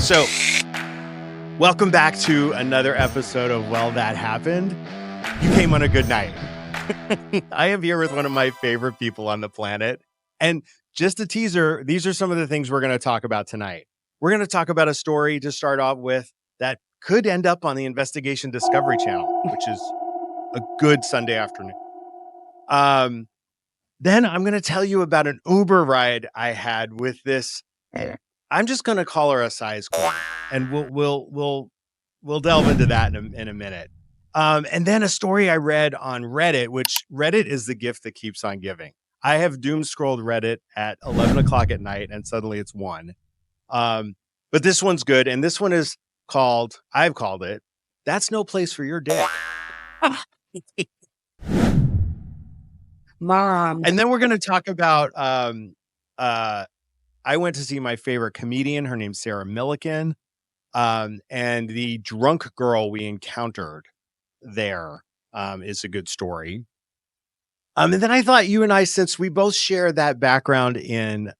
So, welcome back to another episode of Well, That Happened. You came on a good night. I am here with one of my favorite people on the planet. And just a teaser, these are some of the things we're going to talk about tonight. We're going to talk about a story to start off with that could end up on the Investigation Discovery Channel, which is a good Sunday afternoon. Then I'm going to tell you about an Uber ride I had with this. I'm just going to call her a size queen, and we'll delve into that in a minute. And then a story I read on Reddit, which Reddit is the gift that keeps on giving. I have doom scrolled Reddit at 11 o'clock at night, and suddenly it's 1. But this one's good, and this one is I've called it, "That's No Place for Your Dick." Mom. And then we're going to talk about I went to see my favorite comedian. Her name's Sarah Milliken. And the drunk girl we encountered there is a good story. And then I thought you and I, since we both share that background in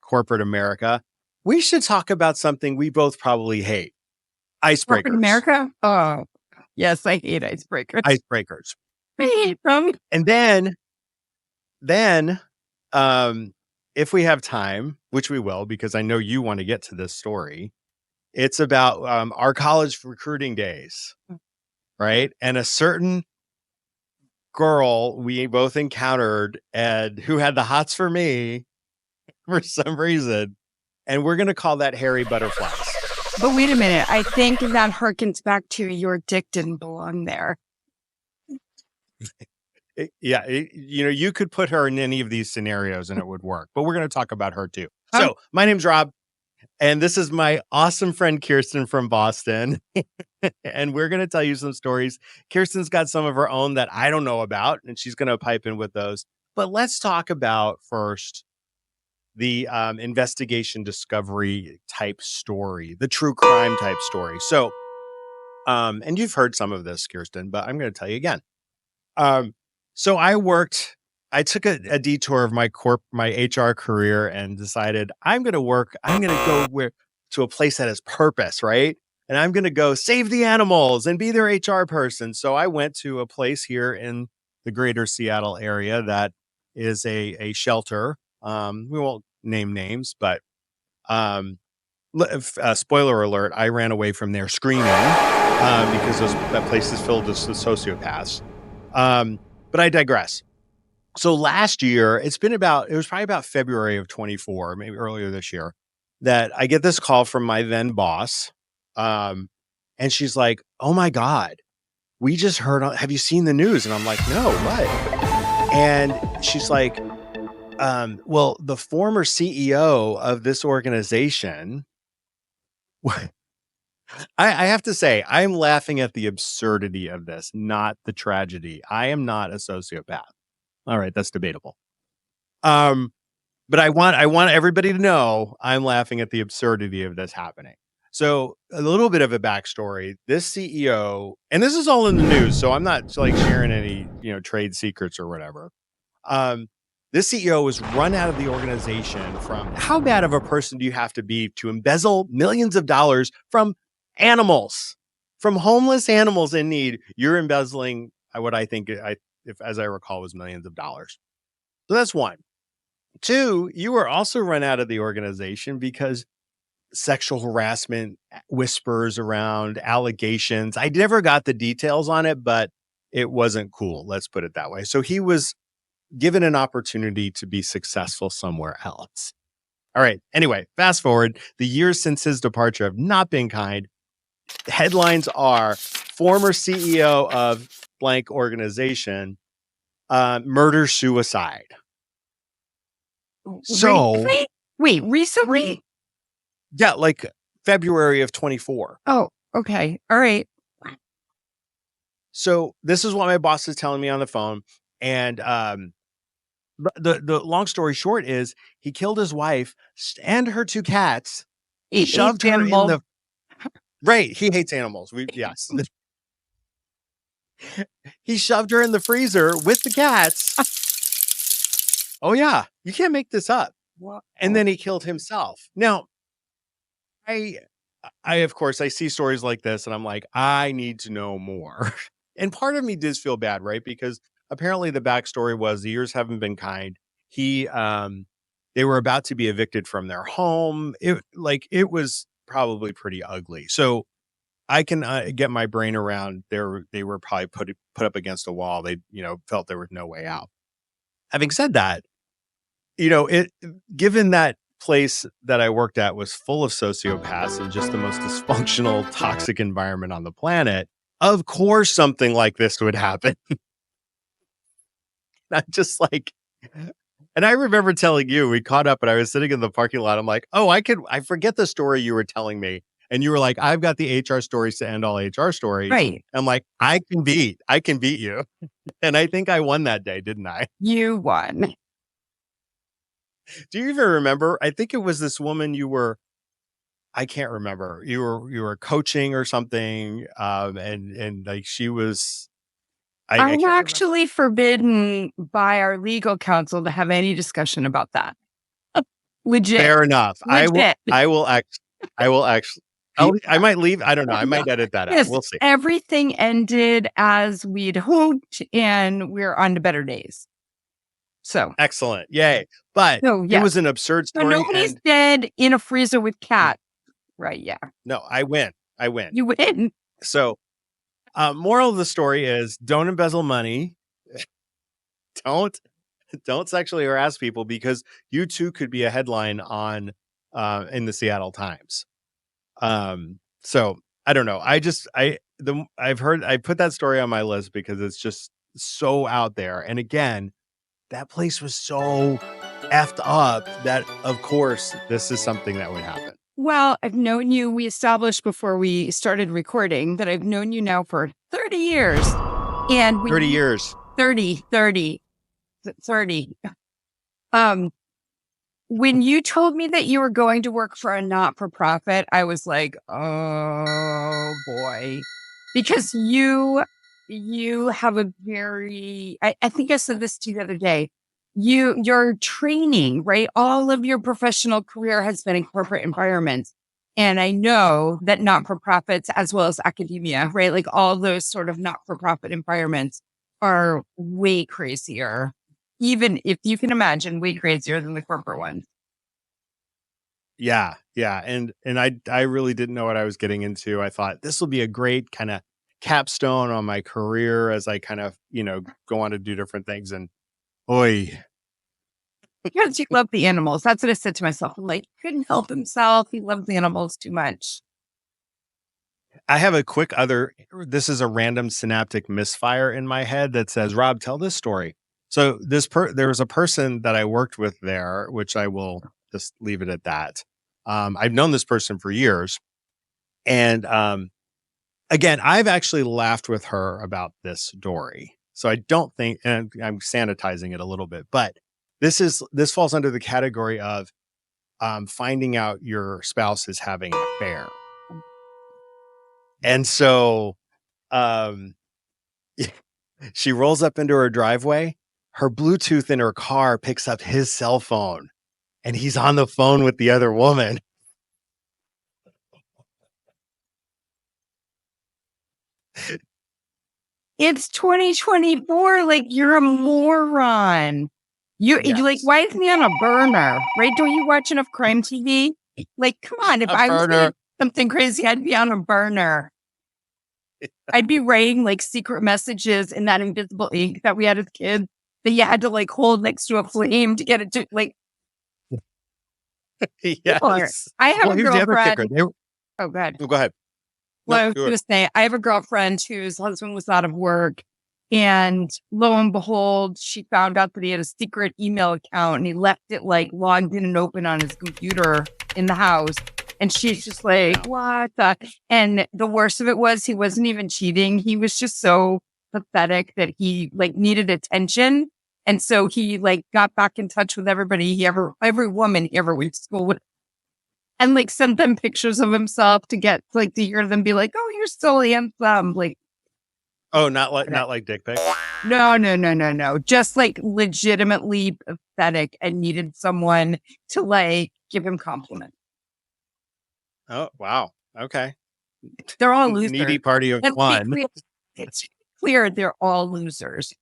corporate America, we should talk about something we both probably hate. Icebreakers. Corporate America? Oh, yes, I hate icebreakers. Icebreakers. I hate them. And then if we have time, which we will, because I know you want to get to this story, it's about our college recruiting days, right? And a certain girl we both encountered who had the hots for me for some reason. And we're going to call that Harry Butterflies. But wait a minute. I think that harkens back to your dick didn't belong there. You could put her in any of these scenarios and it would work. But we're going to talk about her too. So my name's Rob. And this is my awesome friend, Kiersten from Boston. And we're going to tell you some stories. Kiersten's got some of her own that I don't know about, and she's going to pipe in with those. But let's talk about first the investigation discovery type story, the true crime type story. So, and you've heard some of this, Kiersten, but I'm going to tell you again. So I took a detour of my HR career and decided I'm going to go to a place that has purpose, right? And I'm going to go save the animals and be their HR person. So I went to a place here in the greater Seattle area that is a shelter. We won't name names, but spoiler alert, I ran away from there screaming because that place is filled with sociopaths. But I digress. So last year, it was probably about February of 24, maybe earlier this year, that I get this call from my then boss. And she's like, "Oh my God, we just heard, have you seen the news?" And I'm like, "No, what?" And she's like, "Well, the former CEO of this organization," I have to say, I'm laughing at the absurdity of this, not the tragedy. I am not a sociopath. All right, that's debatable. But I want everybody to know I'm laughing at the absurdity of this happening. So a little bit of a backstory. This CEO, and this is all in the news, so I'm not like sharing any, trade secrets or whatever. This CEO was run out of the organization from, how bad of a person do you have to be to embezzle millions of dollars from animals, from homeless animals in need? You're embezzling what I think, as I recall, was millions of dollars. So that's one. 2, you were also run out of the organization because sexual harassment whispers around, allegations. I never got the details on it, but it wasn't cool. Let's put it that way. So he was given an opportunity to be successful somewhere else. All right. Anyway, fast forward. The years since his departure have not been kind. Headlines are former CEO of blank organization murder suicide. So wait, recently? Yeah, like February of 24. Oh, okay. All right. So this is what my boss is telling me on the phone. And the long story short is he killed his wife and her 2 cats. He shoved her in the... Right. He hates animals. Yes. He shoved her in the freezer with the cats. Oh, yeah. You can't make this up. Wow. And then he killed himself. Now, I of course, I see stories like this and I'm like, I need to know more. And part of me does feel bad, right? Because apparently the backstory was the years haven't been kind. He, they were about to be evicted from their home. It was probably pretty ugly. So I can get my brain around they were probably put up against a wall. They, felt there was no way out. Having said that, given that place that I worked at was full of sociopaths and just the most dysfunctional, toxic environment on the planet, of course something like this would happen. I'm just like, and I remember telling you, we caught up and I was sitting in the parking lot. I'm like, oh, I forget the story you were telling me. And you were like, I've got the HR stories to end all HR stories. Right. I'm like, I can beat you. And I think I won that day, didn't I? You won. Do you even remember? I think it was this woman I can't remember. You were coaching or something. And like she was, I I'm can't remember. actually forbidden by our legal counsel to have any discussion about that. Legit. Fair enough. Legit. I will actually, I might leave. I don't know. I might edit that out. Yes, We'll see. everything ended as we'd hoped, and we're on to better days. So Excellent. Yay. But it was an absurd so story. nobody's dead in a freezer with cats. Right. Yeah. No, I win. You win. So, moral of the story is don't embezzle money. Don't sexually harass people because you too could be a headline on in the Seattle Times. So I don't know. I put that story on my list because it's just so out there. And again, that place was so effed up that of course this is something that would happen. Well, I've known you. We established before we started recording that I've known you now for 30 years. And 30 years. 30. When you told me that you were going to work for a not-for-profit, I was like, oh boy, because you have a very, I think I said this to you the other day, your training, right? All of your professional career has been in corporate environments. And I know that not-for-profits as well as academia, right? Like all those sort of not-for-profit environments are way crazier. Even if you can imagine, way crazier than the corporate ones. Yeah. And I really didn't know what I was getting into. I thought this will be a great kind of capstone on my career as I kind of, go on to do different things. And oy. Because you love the animals. That's what I said to myself. I'm like, he couldn't help himself. He loves the animals too much. I have this is a random synaptic misfire in my head that says, Rob, tell this story. So there was a person that I worked with there, which I will just leave it at that. I've known this person for years. And again, I've actually laughed with her about this story. So I don't think, and I'm sanitizing it a little bit, but this falls under the category of finding out your spouse is having an affair. And so she rolls up into her driveway. Her Bluetooth in her car picks up his cell phone and he's on the phone with the other woman. It's 2024. Like, you're a moron. You're like, why isn't he on a burner? Right? Don't you watch enough crime TV? Like, come on. If I was doing something crazy, I'd be on a burner. I'd be writing like secret messages in that invisible ink that we had as kids that you had to like hold next to a flame to get it to like. Yes. I have a girlfriend. Oh, go ahead. Go ahead. Well, I was going to say, I have a girlfriend whose husband was out of work. And lo and behold, she found out that he had a secret email account and he left it like logged in and open on his computer in the house. And she's just like, what the? And the worst of it was he wasn't even cheating. He was just so pathetic that he like needed attention. And so he like got back in touch with everybody every woman he ever went to school with. And like sent them pictures of himself to get like to hear them be like, oh, you're so handsome. Like, oh, not like dick pic. No. Just like legitimately pathetic and needed someone to like give him compliments. Oh, wow. Okay. They're all losers. Needy party of one. It's clear they're all losers.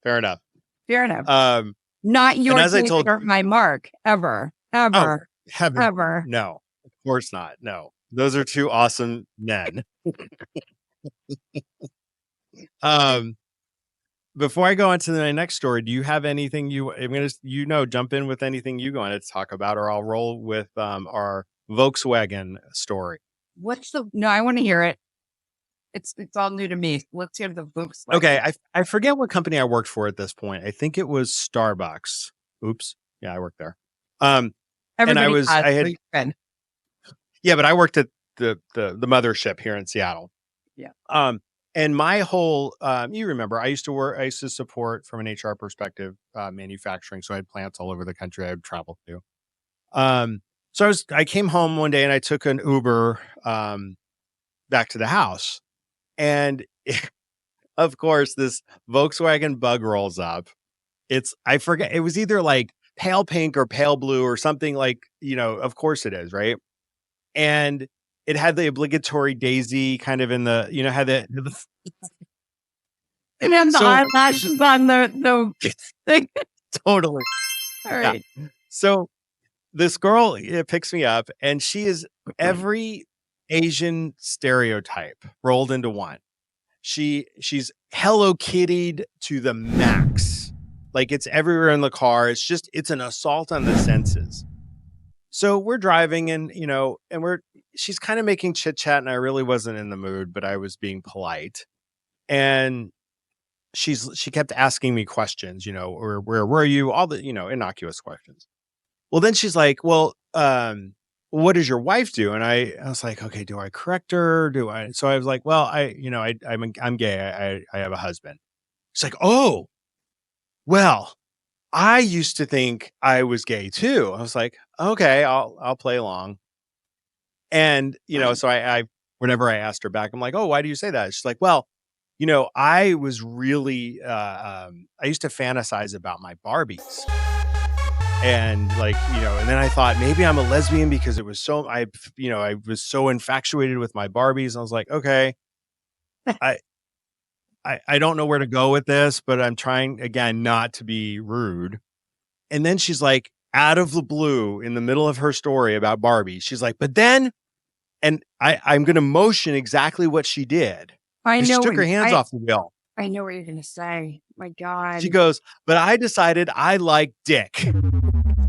Fair enough. Fair enough. Um, Not your as I David told- or my Mark, ever. oh, heaven, Ever. no, of course not. No, those are two awesome men. Before I go on to my next story, do you have anything jump in with anything you want to talk about, or I'll roll with our Volkswagen story. No, I want to hear it. It's all new to me. Let's hear the Volkswagen. Okay, I forget what company I worked for at this point. I think it was Starbucks. Oops. Yeah, I worked there. Everybody Yeah, but I worked at the mothership here in Seattle. Yeah. And my whole, you remember, I used to support from an HR perspective, manufacturing. So I had plants all over the country I would travel to. So I came home one day and I took an Uber, back to the house, and of course this Volkswagen Bug rolls up. I forget, it was either like pale pink or pale blue or something, like, of course it is, right? And it had the obligatory daisy kind of in the, had the and then the eyelashes on the thing. Totally. All right. Yeah. So this girl picks me up, and she is every Asian stereotype rolled into one. She's Hello Kitty'd to the max. Like, it's everywhere in the car. It's an assault on the senses. So we're driving, and she's kind of making chit chat, and I really wasn't in the mood, but I was being polite. And she kept asking me questions, or where were you? All the, innocuous questions. Well, then she's like, well, what does your wife do? And I was like, okay, do I correct her? So I was like, well, I'm gay. I have a husband. She's like, oh, well, I used to think I was gay too. I was like, okay, I'll play along. And, so I whenever I asked her back, I'm like, oh, why do you say that? She's like, well, I was really, I used to fantasize about my Barbies. And and then I thought maybe I'm a lesbian because it was so, I was so infatuated with my Barbies. I was like, okay, I don't know where to go with this, but I'm trying again, not to be rude. And then she's like, out of the blue, in the middle of her story about Barbie, she's like, but then, and I'm going to motion exactly what she did. I know. She took her hands off the wheel. I know what you're going to say. My God. She goes, but I decided I like dick.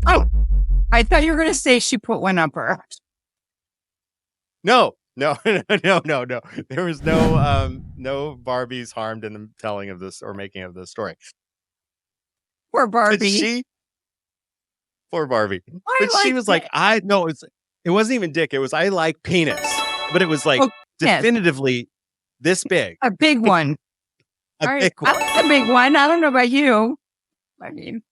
Oh, I thought you were going to say she put one up her. No. There was no Barbies harmed in the telling of this or making of this story. Poor Barbie. Poor Barbie. But she was like, it wasn't even dick. It was, I like penis. But it was like definitively this big. A big one. Big one. I like a big one. I don't know about you. I mean,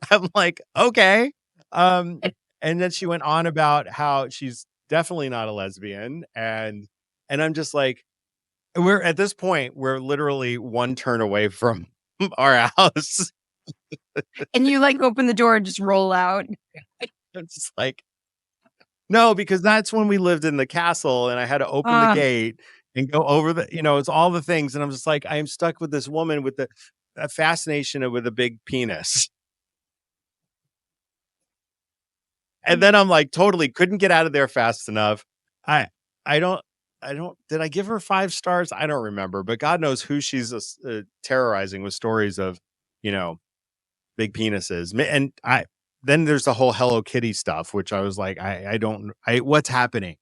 I'm like, okay. And then she went on about how she's definitely not a lesbian. And I'm just like, we're at this point, we're literally one turn away from our house. And you open the door and just roll out. I'm just like, no, because that's when we lived in the castle and I had to open the gate and go over it's all the things. And I'm just like, I am stuck with this woman with a fascination with a big penis. And then I'm like, totally couldn't get out of there fast enough. I don't, did I give her 5 stars? I don't remember, but God knows who she's terrorizing with stories of, big penises. And then there's the whole Hello Kitty stuff, which I was like, what's happening?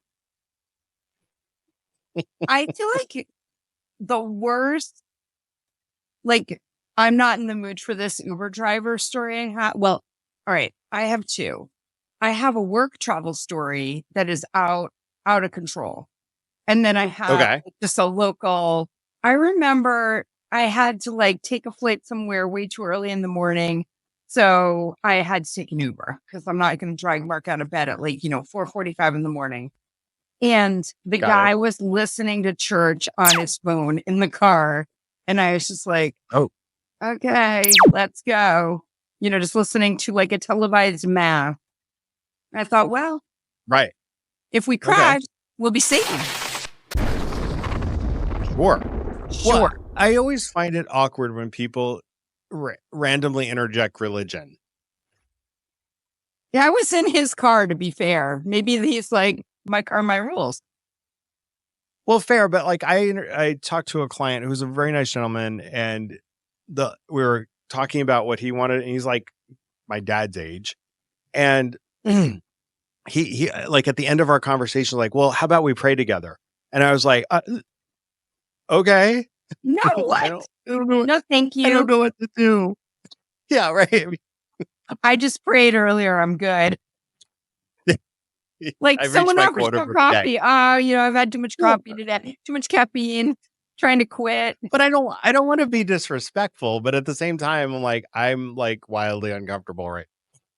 I feel like the worst, I'm not in the mood for this Uber driver story. Well, all right, I have 2. I have a work travel story that is out of control. And then I have just a local. I remember I had to take a flight somewhere way too early in the morning. So I had to take an Uber because I'm not going to drag Mark out of bed at 4:45 in the morning. And the guy was listening to church on his phone in the car. And I was just like, oh, okay, let's go. Just listening to a televised mass. I thought, well, right. If we crash, we'll be saved. Sure. Sure. Well, I always find it awkward when people randomly interject religion. Yeah, I was in his car, to be fair. Maybe he's like, my car, my rules. Well, fair, but like I talked to a client who's a very nice gentleman, and we were talking about what he wanted, and he's like my dad's age, and he like at the end of our conversation, like, well, how about we pray together? And I was like, okay, No, what? I don't know. No, thank you. I don't know what to do. Yeah, right. I just prayed earlier. I'm good. Like I've someone reached my offers quota for for the coffee. day. I've had too much coffee today. Too much caffeine. Trying to quit. But I don't want to be disrespectful, but at the same time, I'm like wildly uncomfortable, right?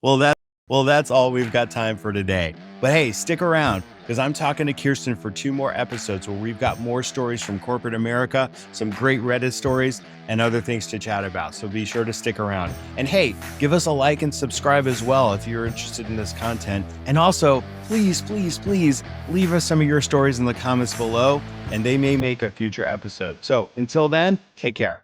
Well, that's all we've got time for today. But hey, stick around, because I'm talking to Kiersten for 2 more episodes where we've got more stories from corporate America, some great Reddit stories, and other things to chat about. So be sure to stick around. And hey, give us a like and subscribe as well if you're interested in this content. And also, please, please, please leave us some of your stories in the comments below, and they may make a future episode. So until then, take care.